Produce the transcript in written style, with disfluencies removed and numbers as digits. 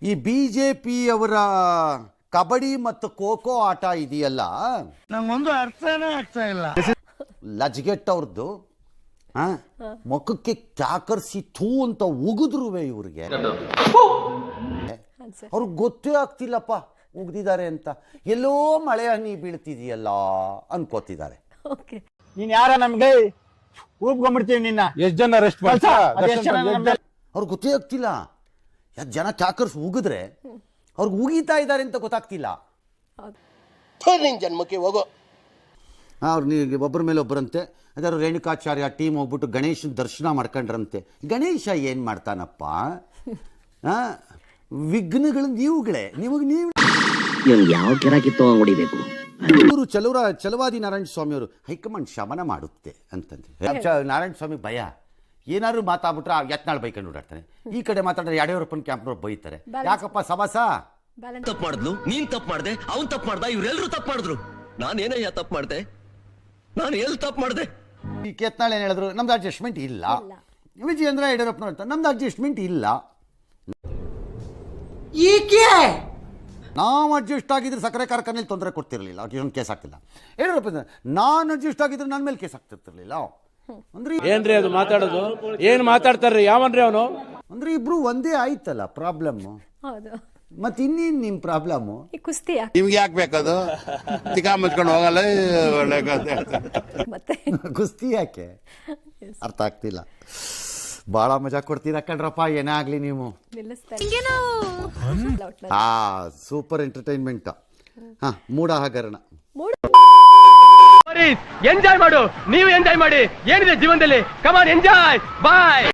ಈ ಬಿಜೆಪಿ ಅವರ ಕಬಡ್ಡಿ ಮತ್ತು ಖೋ ಆಟ ಇದೆಯಲ್ಲ, ನಂಗೊಂದು ಅರ್ಥನೇ ಆಗ್ತಾ ಇಲ್ಲ. ಲಜ್ಗೆಟ್ ಅವ್ರದ್ದು ಮುಖಕ್ಕೆ ಕ್ಯಾಕರ್ಸಿ ಥೂ ಅಂತ ಉಗಿದ್ರುವೆ ಇವ್ರಿಗೆ, ಅವ್ರಿಗೆ ಗೊತ್ತೇ ಆಗ್ತಿಲ್ಲಪ್ಪ ಉಗ್ದಿದ್ದಾರೆ ಅಂತ. ಎಲ್ಲೋ ಮಳೆ ಹನಿ ಬೀಳ್ತಿದೆಯಲ್ಲ ಅನ್ಕೋತಿದ್ದಾರೆ. ನೀನ್ ಯಾರ ನಮ್ಗೆ ಊಬ್ಕೊಂಡ್ಬಿಡ್ತೀವಿ ನಿನ್ನ. ಎಷ್ಟು ಜನ ಅರೆಸ್ಟ್ ಅವ್ರಿಗೆ ಗೊತ್ತೇ ಆಗ್ತಿಲ್ಲ. ಜನ ಕ್ಯಾಕರ್ಸ್ ಉಗಿದ್ರೆ ಅವ್ರಿಗೆ ಉಗಿತಾ ಇದ್ದಾರೆ ಅಂತ ಗೊತ್ತಾಗ್ತಿಲ್ಲ. ನಿನ್ ಜನ್ಮಕ್ಕೆ ಹೋಗೋ. ಅವ್ರು ನೀವು ಒಬ್ಬರ ಮೇಲೆ ಒಬ್ಬರಂತೆ ಅದಾದ್ರು ರೇಣುಕಾಚಾರ್ಯ ಟೀಮ್ ಹೋಗ್ಬಿಟ್ಟು ಗಣೇಶನ ದರ್ಶನ ಮಾಡ್ಕೊಂಡ್ರಂತೆ. ಗಣೇಶ ಏನು ಮಾಡ್ತಾನಪ್ಪ? ವಿಘ್ನಗಳು ನೀವುಗಳೇ, ನಿಮಗೆ ನೀವು ಯಾವ ಗಿರಾಕಿತ್ತು ಹೊಡಿಬೇಕು. ಇವರು ಚಲವಾದಿ ನಾರಾಯಣ ಸ್ವಾಮಿ ಅವರು ಹೈಕಮಾಂಡ್ ಶಮನ ಮಾಡುತ್ತೆ ಅಂತಂದ್ರೆ ನಾರಾಯಣ ಸ್ವಾಮಿ ಭಯ. ಏನಾದ್ರು ಮಾತಾಡ್ಬಿಟ್ರೆ ಯತ್ನಾಳ್ ಬೈಕೊಂಡು ಓಡಾಡ್ತಾನೆ. ಈ ಕಡೆ ಮಾತಾಡಿದ್ರೆ ಯಡಿಯೂರಪ್ಪನ ಕ್ಯಾಂಪ್ನವ್ರು ಬೈತಾರೆ. ಯಾಕಪ್ಪ ಸಮಾಸ? ತಪ್ಪು ಮಾಡಿದ್ಲು, ನೀನ್ ತಪ್ಪು ಮಾಡ್ದೆ, ಅವ್ನ್ ತಪ್ಪು ಮಾಡ್ದ, ಇವ್ರೆಲ್ರು ತಪ್ಪು ಮಾಡಿದ್ರು. ನಾನೇನಯ್ಯ ತಪ್ಪು ಮಾಡ್ದೆ? ನಾನು ಎಲ್ಲಿ ತಪ್ಪು ಮಾಡ್ದೆ? ಈ ಯತ್ನಾಳ್ ಏನು ಹೇಳಿದ್ರು? ನಮ್ದು ಅಡ್ಜಸ್ಟ್ಮೆಂಟ್ ಇಲ್ಲ. ವಿಜಯೇಂದ್ರ ಯಡಿಯೂರಪ್ಪನವ್ರು ಹೇಳ್ತಾರೆ ನಮ್ದು ಅಡ್ಜಸ್ಟ್ಮೆಂಟ್ ಇಲ್ಲ. ನಾವು ಅಡ್ಜಸ್ಟ್ ಆಗಿದ್ರೆ ಸಕ್ಕರೆ ಕಾರ್ಖಾನೆಯಲ್ಲಿ ತೊಂದರೆ ಕೊಡ್ತಿರ್ಲಿಲ್ಲ, ಅವ್ರಿಗೆ ಕೇಸ್ ಆಗ್ತಿಲ್ಲ. ಯಡಿಯೂರಪ್ಪ ನಾನು ಅಡ್ಜಸ್ಟ್ ಆಗಿದ್ರೆ ನನ್ನ ಮೇಲೆ ಕೇಸ್ ಆಗ್ತಿರ್ತಿರ್ಲಿಲ್ಲ. ಅಂದ್ರೆ ಏನ್ರಿ ಅದು ಮಾತಾಡೋದು? ಏನ್ ಮಾತಾಡ್ತಾರ್ರಿ? ಯಾವನ್ರಿ ಅವನು? ಅಂದ್ರೆ ಇಬ್ರು ಒಂದೇ ಆಯ್ತಲ್ಲ ಪ್ರಾಬ್ಲಮ್. ಮತ್ತೆ ಇನ್ನೇನ್ ನಿಮ್ ಪ್ರಾಬ್ಲಮ್? ನಿಮ್ಗೆ ಯಾಕೆ ಬೇಕದು? ತಿಕಾ ಮುಚ್ಕೊಂಡು ಹೋಗಲ್ಲ ಒಳ್ಳೆ ಕುಸ್ತಿ ಯಾಕೆ ಅರ್ಥ ಆಗ್ತಿಲ್ಲ. ಬಹಳ ಮಜಾ ಕೊಡ್ತೀರಾ ಕಣ್ರಪ್ಪ, ಏನೇ ಆಗ್ಲಿ ನೀವು. Super entertainment. ಮೂಡ ಹಗರಣ ಎಂಜಾಯ್ ಮಾಡು, ನೀವು ಎಂಜಾಯ್ ಮಾಡಿ. ಏನಿದೆ ಜೀವನದಲ್ಲಿ, ಕಮಾನ್ ಎಂಜಾಯ್. ಬಾಯ್.